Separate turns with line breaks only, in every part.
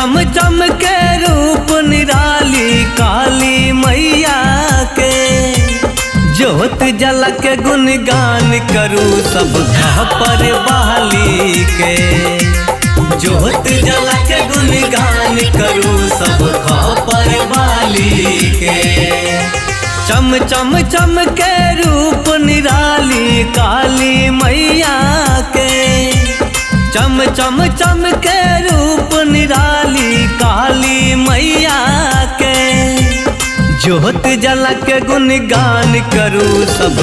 चम चम के रूप निराली काली मैया के। ज्योत जला के गुणगान करूँ सब पर बाली के। ज्योत जला के गुणगान करूँ सब पर बाली के। चम चम चम के रूप निराली काली मैया के। चम चम चम के रूप निराली काली मैया के। ज्योत जला के गुणगान करूँ सब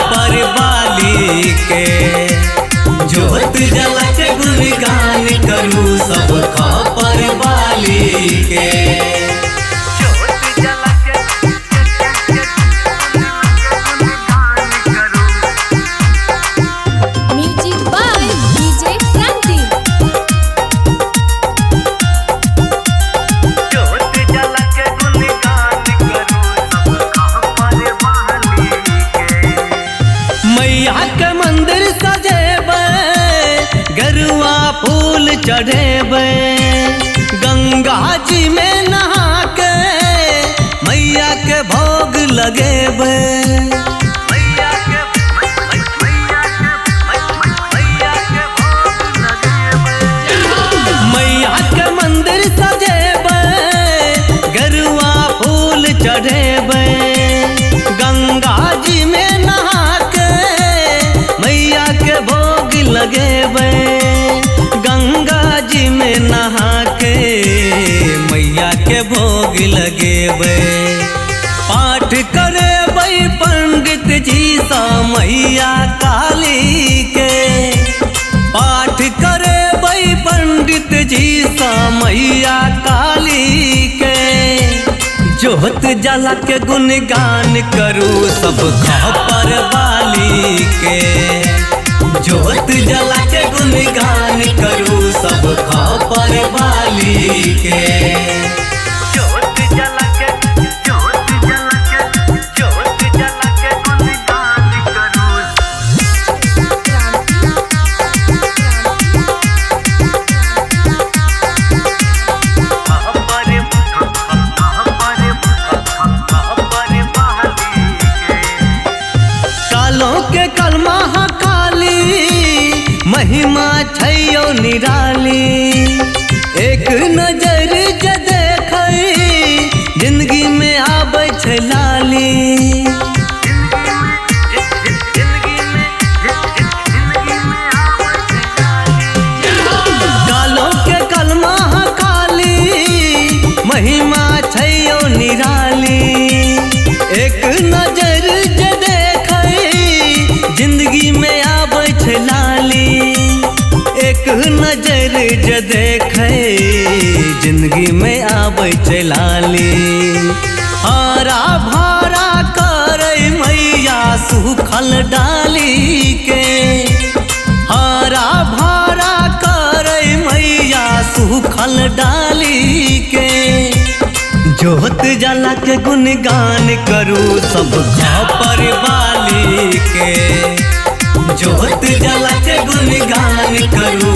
पर बाली के। ज्योत जला के गुणगान करूँ सब पर बाली के। के मंदिर सजेबे गरुआ फूल चढ़ेबे। गंगा जी में नहा के मैया के भोग लगेबे। मैया के मंदिर सजेबे गरुआ फूल चढ़ेबे। गंगा जी में नहा मैया के भोग लगेबे। गंगा जी में नहा के मैया के भोग लगेबे। पाठ करेबै पंडित जी सा मैया काली के। पाठ करेबै पंडित जी सा मैया काली के। ज्योत जला के गुणगान करूँ सब पर बाली के। ज्योत जला के गुणगान करूँ सब पर बाली के। ज्योत जला के गुणगान करूँ। कालों के कलमा काली महिमा छैयो निराली। एक नजर जे देखै जिंदगी में आबै छै लाली। कालों के कलमा काली महिमा छैयो निराली। एक नजर जे जिंदगी में आबै छै लाली। एक नजर जे देखे जिंदगी में आबै छै लाली। हरा भरा करे मैया सुखल डाली के। हरा भरा करे मैया सुखल डाली के। ज्योत जला के गुणगान करूँ सब पर बाली के। ज्योत जला के गुणगान करूँ